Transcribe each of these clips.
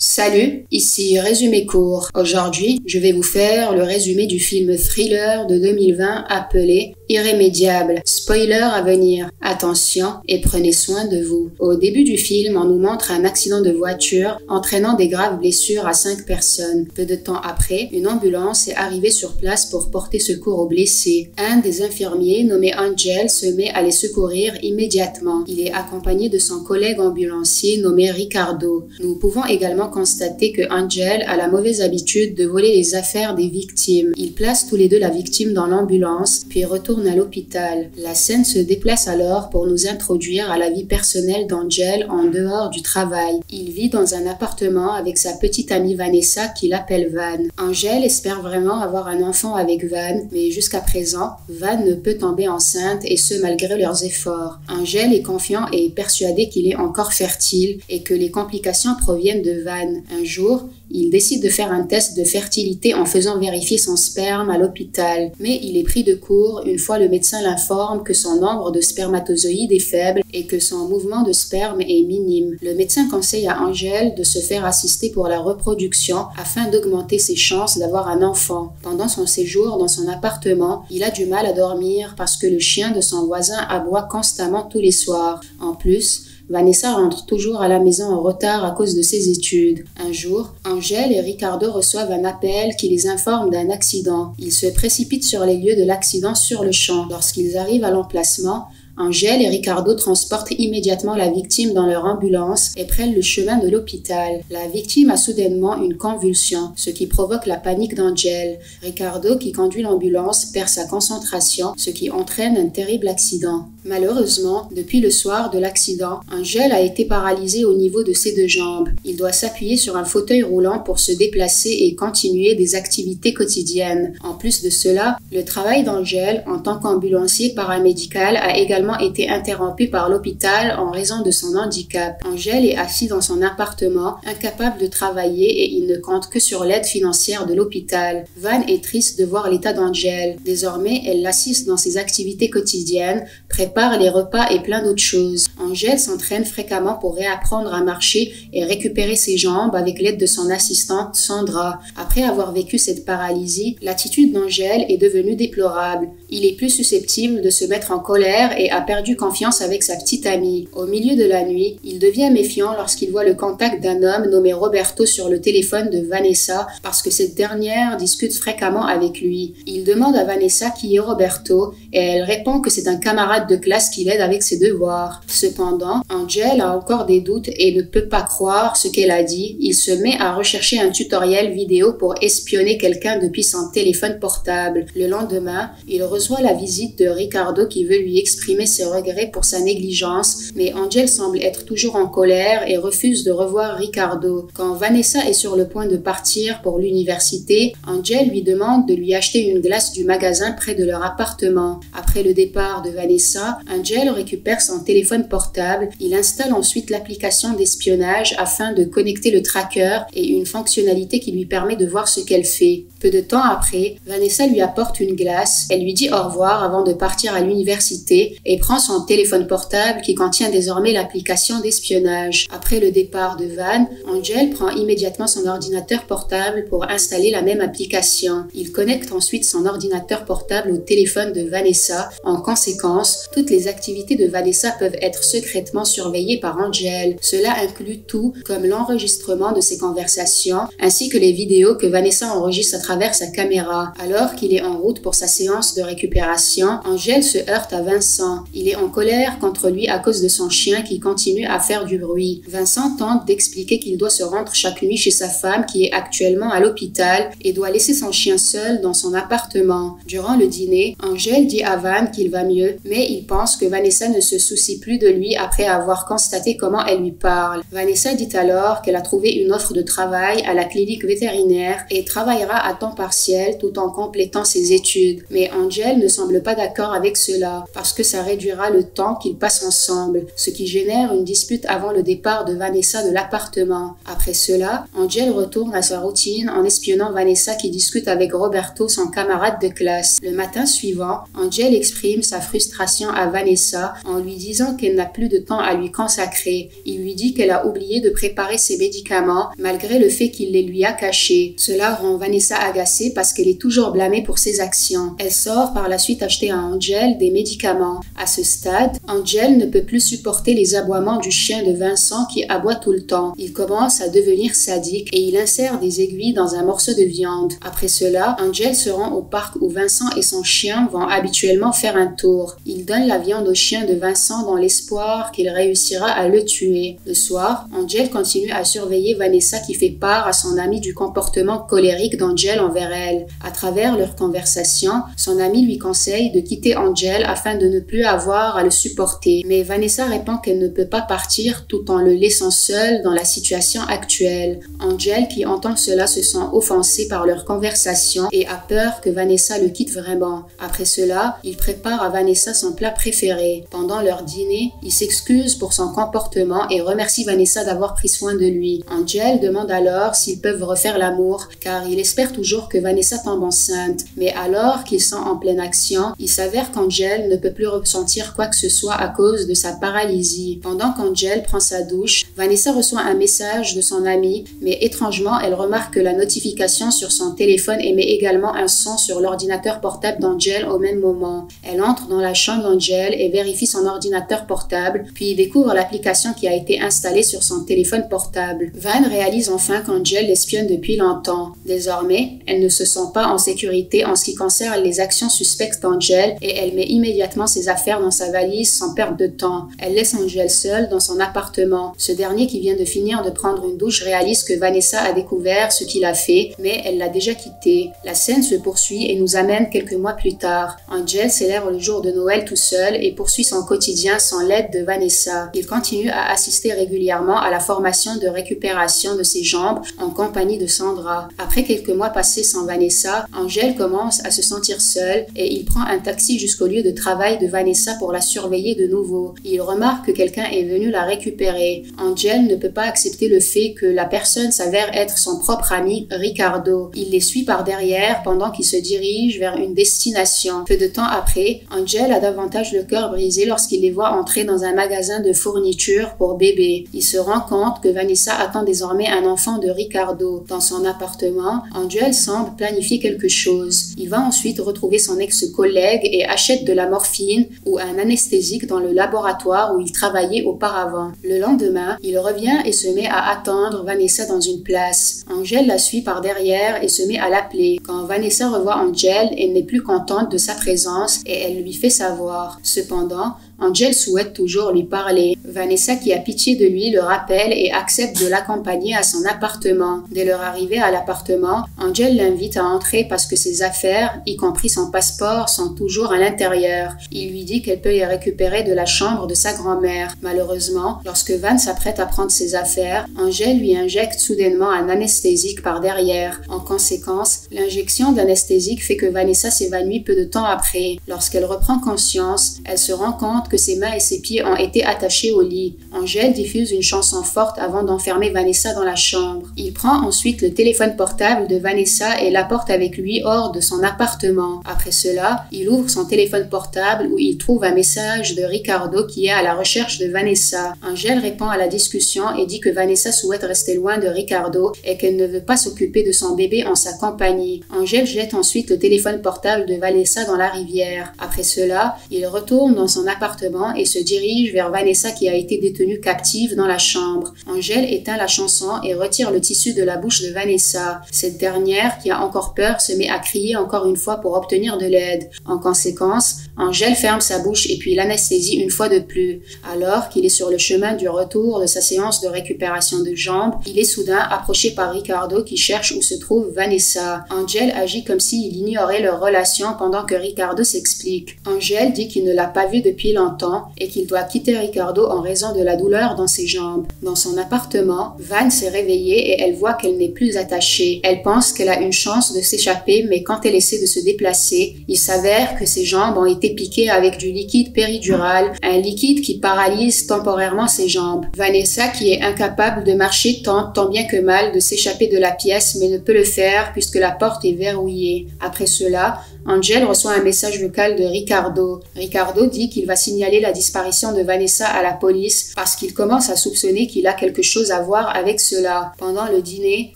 Salut, ici Résumé court. Aujourd'hui, je vais vous faire le résumé du film thriller de 2020 appelé Irrémédiable. Spoiler à venir. Attention et prenez soin de vous. Au début du film, on nous montre un accident de voiture entraînant des graves blessures à 5 personnes. Peu de temps après, une ambulance est arrivée sur place pour porter secours aux blessés. Un des infirmiers, nommé Angel, se met à les secourir immédiatement. Il est accompagné de son collègue ambulancier nommé Ricardo. Nous pouvons également constater que Angel a la mauvaise habitude de voler les affaires des victimes. Ils placent tous les deux la victime dans l'ambulance, puis retournent à l'hôpital. La scène se déplace alors pour nous introduire à la vie personnelle d'Angel en dehors du travail. Il vit dans un appartement avec sa petite amie Vanessa qu'il appelle Van. Angel espère vraiment avoir un enfant avec Van, mais jusqu'à présent, Van ne peut tomber enceinte et ce malgré leurs efforts. Angel est confiant et persuadé qu'il est encore fertile et que les complications proviennent de Van. Un jour, il décide de faire un test de fertilité en faisant vérifier son sperme à l'hôpital. Mais il est pris de court une fois le médecin l'informe que son nombre de spermatozoïdes est faible et que son mouvement de sperme est minime. Le médecin conseille à Angel de se faire assister pour la reproduction afin d'augmenter ses chances d'avoir un enfant. Pendant son séjour dans son appartement, il a du mal à dormir parce que le chien de son voisin aboie constamment tous les soirs. En plus, Vanessa rentre toujours à la maison en retard à cause de ses études. Un jour, Angel et Ricardo reçoivent un appel qui les informe d'un accident. Ils se précipitent sur les lieux de l'accident sur le champ. Lorsqu'ils arrivent à l'emplacement, Angel et Ricardo transportent immédiatement la victime dans leur ambulance et prennent le chemin de l'hôpital. La victime a soudainement une convulsion, ce qui provoque la panique d'Angel. Ricardo, qui conduit l'ambulance, perd sa concentration, ce qui entraîne un terrible accident. Malheureusement, depuis le soir de l'accident, Angel a été paralysé au niveau de ses deux jambes. Il doit s'appuyer sur un fauteuil roulant pour se déplacer et continuer des activités quotidiennes. En plus de cela, le travail d'Angel en tant qu'ambulancier paramédical a également été interrompu par l'hôpital en raison de son handicap. Angel est assis dans son appartement, incapable de travailler et il ne compte que sur l'aide financière de l'hôpital. Van est triste de voir l'état d'Angel. Désormais, elle l'assiste dans ses activités quotidiennes, prépare les repas et plein d'autres choses. Angel s'entraîne fréquemment pour réapprendre à marcher et récupérer ses jambes avec l'aide de son assistante Sandra. Après avoir vécu cette paralysie, l'attitude d'Angel est devenue déplorable. Il est plus susceptible de se mettre en colère et a perdu confiance avec sa petite amie. Au milieu de la nuit, il devient méfiant lorsqu'il voit le contact d'un homme nommé Roberto sur le téléphone de Vanessa parce que cette dernière discute fréquemment avec lui. Il demande à Vanessa qui est Roberto et elle répond que c'est un camarade de classe qui l'aide avec ses devoirs. Cependant, Angel a encore des doutes et ne peut pas croire ce qu'elle a dit. Il se met à rechercher un tutoriel vidéo pour espionner quelqu'un depuis son téléphone portable. Le lendemain, il reçoit la visite de Ricardo qui veut lui exprimer ses regrets pour sa négligence, mais Angel semble être toujours en colère et refuse de revoir Ricardo. Quand Vanessa est sur le point de partir pour l'université, Angel lui demande de lui acheter une glace du magasin près de leur appartement. Après le départ de Vanessa, Angel récupère son téléphone portable. Il installe ensuite l'application d'espionnage afin de connecter le tracker et une fonctionnalité qui lui permet de voir ce qu'elle fait. Peu de temps après, Vanessa lui apporte une glace. Elle lui dit au revoir avant de partir à l'université et prend son téléphone portable qui contient désormais l'application d'espionnage. Après le départ de Van, Angel prend immédiatement son ordinateur portable pour installer la même application. Il connecte ensuite son ordinateur portable au téléphone de Vanessa. En conséquence, toutes les activités de Vanessa peuvent être secrètement surveillées par Angel. Cela inclut tout, comme l'enregistrement de ses conversations, ainsi que les vidéos que Vanessa enregistre à travers sa caméra. Alors qu'il est en route pour sa séance de récupération, Angel se heurte à Vincent. Il est en colère contre lui à cause de son chien qui continue à faire du bruit. Vincent tente d'expliquer qu'il doit se rendre chaque nuit chez sa femme qui est actuellement à l'hôpital et doit laisser son chien seul dans son appartement. Durant le dîner, Angel dit à Van qu'il va mieux, mais il pense que Vanessa ne se soucie plus de lui après avoir constaté comment elle lui parle. Vanessa dit alors qu'elle a trouvé une offre de travail à la clinique vétérinaire et travaillera à temps partiel tout en complétant ses études. Mais Angel ne semble pas d'accord avec cela parce que ça réduira le temps qu'ils passent ensemble, ce qui génère une dispute avant le départ de Vanessa de l'appartement. Après cela, Angel retourne à sa routine en espionnant Vanessa qui discute avec Roberto, son camarade de classe. Le matin suivant, Angel exprime sa frustration à Vanessa en lui disant qu'elle n'a plus de temps à lui consacrer. Il lui dit qu'elle a oublié de préparer ses médicaments malgré le fait qu'il les lui a cachés. Cela rend Vanessa agacée parce qu'elle est toujours blâmée pour ses actions. Elle sort par la suite acheter à Angel des médicaments. À ce stade, Angel ne peut plus supporter les aboiements du chien de Vincent qui aboie tout le temps. Il commence à devenir sadique et il insère des aiguilles dans un morceau de viande. Après cela, Angel se rend au parc où Vincent et son chien vont habituellement faire un tour. Il donne la viande au chien de Vincent dans l'espoir qu'il réussira à le tuer. Le soir, Angel continue à surveiller Vanessa qui fait part à son ami du comportement colérique d'Angel envers elle. À travers leur conversation, son ami lui conseille de quitter Angel afin de ne plus avoir à le supporter. Mais Vanessa répond qu'elle ne peut pas partir tout en le laissant seul dans la situation actuelle. Angel, qui entend cela, se sent offensé par leur conversation et a peur que Vanessa le quitte vraiment. Après cela, il prépare à Vanessa son plat préféré. Pendant leur dîner, il s'excuse pour son comportement et remercie Vanessa d'avoir pris soin de lui. Angel demande alors s'ils peuvent refaire l'amour, car il espère toujours que Vanessa tombe enceinte. Mais alors qu'ils sont en pleine action, il s'avère qu'Angel ne peut plus ressentir quoi que ce soit à cause de sa paralysie. Pendant qu'Angel prend sa douche, Vanessa reçoit un message de son amie, mais étrangement, elle remarque que la notification sur son téléphone émet également un son sur l'ordinateur portable d'Angel au même moment. Elle entre dans la chambre d'Angel et vérifie son ordinateur portable, puis découvre l'application qui a été installée sur son téléphone portable. Van réalise enfin qu'Angel l'espionne depuis longtemps. Désormais, elle ne se sent pas en sécurité en ce qui concerne les actions suspectes d'Angel et elle met immédiatement ses affaires dans sa valise sans perdre de temps. Elle laisse Angel seule dans son appartement. Ce dernier, qui vient de finir de prendre une douche, réalise que Vanessa a découvert ce qu'il a fait, mais elle l'a déjà quitté. La scène se poursuit et nous amène quelques mois plus tard. Angel célèbre le jour de Noël tout seul et poursuit son quotidien sans l'aide de Vanessa. Il continue à assister régulièrement à la formation de récupération de ses jambes en compagnie de Sandra. Après quelques mois passés sans Vanessa, Angel commence à se sentir seul et il prend un taxi jusqu'au lieu de travail de Vanessa pour la surveiller de nouveau. Il remarque que quelqu'un est venu la récupérer. Angel ne peut pas accepter le fait que la personne s'avère être son propre ami Ricardo. Il les suit par derrière pendant qu'ils se dirigent vers une destination. Peu de temps après, Angel a davantage le cœur brisé lorsqu'il les voit entrer dans un magasin de fournitures pour bébés. Il se rend compte que Vanessa attend désormais un enfant de Ricardo. Dans son appartement, Angel semble planifier quelque chose. Il va ensuite retrouver son ex-collègue et achète de la morphine ou un anesthésique dans le laboratoire où il travaillait auparavant. Le lendemain, il revient et se met à attendre Vanessa dans une place. Angel la suit par derrière et se met à l'appeler. Quand Vanessa revoit Angel, elle n'est plus contente de sa présence et elle lui fait savoir. Cependant, Angel souhaite toujours lui parler. Vanessa, qui a pitié de lui, le rappelle et accepte de l'accompagner à son appartement. Dès leur arrivée à l'appartement, Angel l'invite à entrer parce que ses affaires, y compris son passeport, sont toujours à l'intérieur. Il lui dit qu'elle peut les récupérer de la chambre de sa grand-mère. Malheureusement, lorsque Van s'apprête à prendre ses affaires, Angel lui injecte soudainement un anesthésique par derrière. En conséquence, l'injection d'anesthésique fait que Vanessa s'évanouit peu de temps après. Lorsqu'elle reprend conscience, elle se rend compte que ses mains et ses pieds ont été attachés au lit. Angel diffuse une chanson forte avant d'enfermer Vanessa dans la chambre. Il prend ensuite le téléphone portable de Vanessa et l'apporte avec lui hors de son appartement. Après cela, il ouvre son téléphone portable où il trouve un message de Ricardo qui est à la recherche de Vanessa. Angel répond à la discussion et dit que Vanessa souhaite rester loin de Ricardo et qu'elle ne veut pas s'occuper de son bébé en sa compagnie. Angel jette ensuite le téléphone portable de Vanessa dans la rivière. Après cela, il retourne dans son appartement et se dirige vers Vanessa qui a été détenue captive dans la chambre. Angel éteint la chanson et retire le tissu de la bouche de Vanessa. Cette dernière, qui a encore peur, se met à crier encore une fois pour obtenir de l'aide. En conséquence, Angel ferme sa bouche et puis l'anesthésie une fois de plus. Alors qu'il est sur le chemin du retour de sa séance de récupération de jambes, il est soudain approché par Ricardo qui cherche où se trouve Vanessa. Angel agit comme s'il ignorait leur relation pendant que Ricardo s'explique. Angel dit qu'il ne l'a pas vue depuis longtemps longtemps et qu'il doit quitter Ricardo en raison de la douleur dans ses jambes. Dans son appartement, Van s'est réveillée et elle voit qu'elle n'est plus attachée. Elle pense qu'elle a une chance de s'échapper, mais quand elle essaie de se déplacer, il s'avère que ses jambes ont été piquées avec du liquide péridural, un liquide qui paralyse temporairement ses jambes. Vanessa, qui est incapable de marcher, tente tant bien que mal de s'échapper de la pièce, mais ne peut le faire puisque la porte est verrouillée. Après cela, Angel reçoit un message vocal de Ricardo. Ricardo dit qu'il va signaler la disparition de Vanessa à la police parce qu'il commence à soupçonner qu'il a quelque chose à voir avec cela. Pendant le dîner,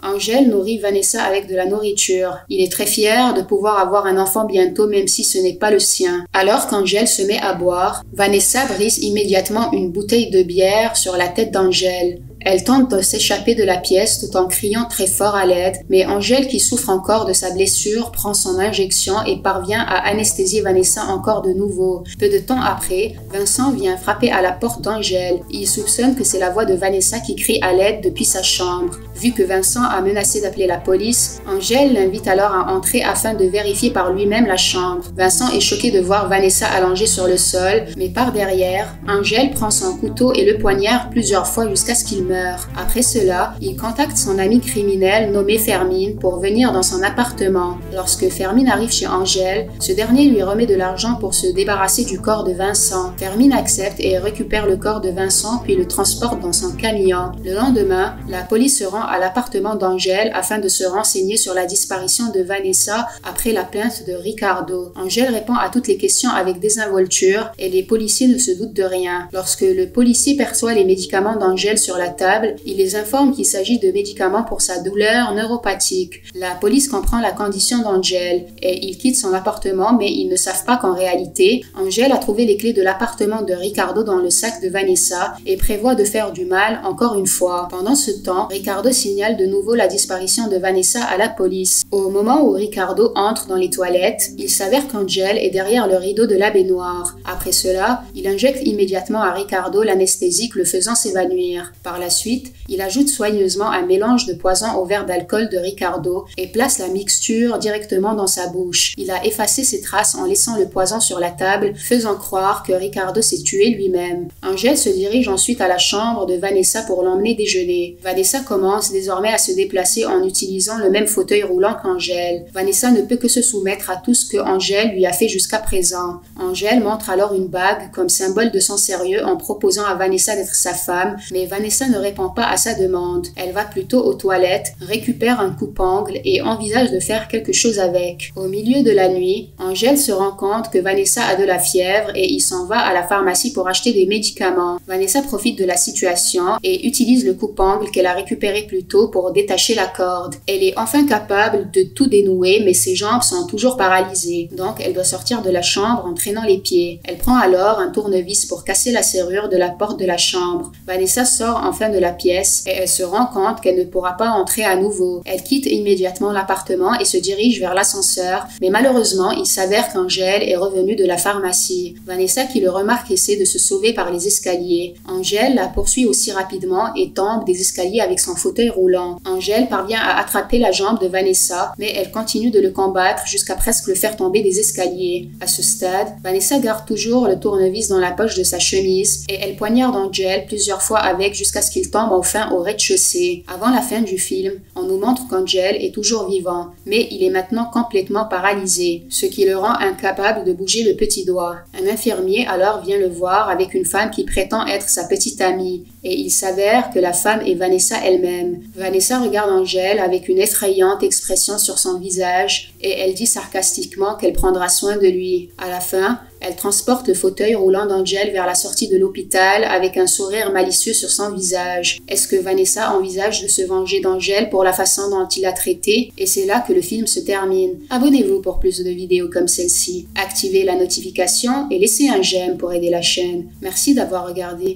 Angel nourrit Vanessa avec de la nourriture. Il est très fier de pouvoir avoir un enfant bientôt même si ce n'est pas le sien. Alors qu'Angel se met à boire, Vanessa brise immédiatement une bouteille de bière sur la tête d'Angel. Elle tente de s'échapper de la pièce tout en criant très fort à l'aide, mais Angel, qui souffre encore de sa blessure, prend son injection et parvient à anesthésier Vanessa encore de nouveau. Peu de temps après, Vincent vient frapper à la porte d'Angel. Il soupçonne que c'est la voix de Vanessa qui crie à l'aide depuis sa chambre. Vu que Vincent a menacé d'appeler la police, Angel l'invite alors à entrer afin de vérifier par lui-même la chambre. Vincent est choqué de voir Vanessa allongée sur le sol, mais par derrière, Angel prend son couteau et le poignarde plusieurs fois jusqu'à ce qu'il meure. Après cela, il contacte son ami criminel nommé Fermine pour venir dans son appartement. Lorsque Fermine arrive chez Angel, ce dernier lui remet de l'argent pour se débarrasser du corps de Vincent. Fermine accepte et récupère le corps de Vincent puis le transporte dans son camion. Le lendemain, la police se rend à l'appartement d'Angel afin de se renseigner sur la disparition de Vanessa après la plainte de Ricardo. Angel répond à toutes les questions avec désinvolture et les policiers ne se doutent de rien. Lorsque le policier perçoit les médicaments d'Angel sur la table, il les informe qu'il s'agit de médicaments pour sa douleur neuropathique. La police comprend la condition d'Angel et il quitte son appartement, mais ils ne savent pas qu'en réalité, Angel a trouvé les clés de l'appartement de Ricardo dans le sac de Vanessa et prévoit de faire du mal encore une fois. Pendant ce temps, Ricardo signale de nouveau la disparition de Vanessa à la police. Au moment où Ricardo entre dans les toilettes, il s'avère qu'Angel est derrière le rideau de la baignoire. Après cela, il injecte immédiatement à Ricardo l'anesthésique le faisant s'évanouir. Par la suite, il ajoute soigneusement un mélange de poison au verre d'alcool de Ricardo et place la mixture directement dans sa bouche. Il a effacé ses traces en laissant le poison sur la table, faisant croire que Ricardo s'est tué lui-même. Angel se dirige ensuite à la chambre de Vanessa pour l'emmener déjeuner. Vanessa commence désormais à se déplacer en utilisant le même fauteuil roulant qu'Angel. Vanessa ne peut que se soumettre à tout ce que Angel lui a fait jusqu'à présent. Angel montre alors une bague comme symbole de son sérieux en proposant à Vanessa d'être sa femme, mais Vanessa ne répond pas à sa demande. Elle va plutôt aux toilettes, récupère un coupe-ongle et envisage de faire quelque chose avec. Au milieu de la nuit, Angel se rend compte que Vanessa a de la fièvre et il s'en va à la pharmacie pour acheter des médicaments. Vanessa profite de la situation et utilise le coupe-ongle qu'elle a récupéré plus tôt pour détacher la corde. Elle est enfin capable de tout dénouer, mais ses jambes sont toujours paralysées, donc elle doit sortir de la chambre en traînant les pieds. Elle prend alors un tournevis pour casser la serrure de la porte de la chambre. Vanessa sort enfin de la pièce et elle se rend compte qu'elle ne pourra pas entrer à nouveau. Elle quitte immédiatement l'appartement et se dirige vers l'ascenseur, mais malheureusement, il s'avère qu'Angel est revenue de la pharmacie. Vanessa, qui le remarque, essaie de se sauver par les escaliers. Angel la poursuit aussi rapidement et tombe des escaliers avec son fauteuil roulant. Angel parvient à attraper la jambe de Vanessa, mais elle continue de le combattre jusqu'à presque le faire tomber des escaliers. À ce stade, Vanessa garde toujours le tournevis dans la poche de sa chemise et elle poignarde Angel plusieurs fois avec jusqu'à ce qu'il tombe enfin au rez-de-chaussée. Avant la fin du film, on nous montre qu'Angel est toujours vivant, mais il est maintenant complètement paralysé, ce qui le rend incapable de bouger le petit doigt. Un infirmier alors vient le voir avec une femme qui prétend être sa petite amie, et il s'avère que la femme est Vanessa elle-même. Vanessa regarde Angel avec une effrayante expression sur son visage, et elle dit sarcastiquement qu'elle prendra soin de lui. À la fin, elle transporte le fauteuil roulant d'Angel vers la sortie de l'hôpital avec un sourire malicieux sur son visage. Est-ce que Vanessa envisage de se venger d'Angel pour la façon dont il l'a traité? Et c'est là que le film se termine. Abonnez-vous pour plus de vidéos comme celle-ci. Activez la notification et laissez un j'aime pour aider la chaîne. Merci d'avoir regardé.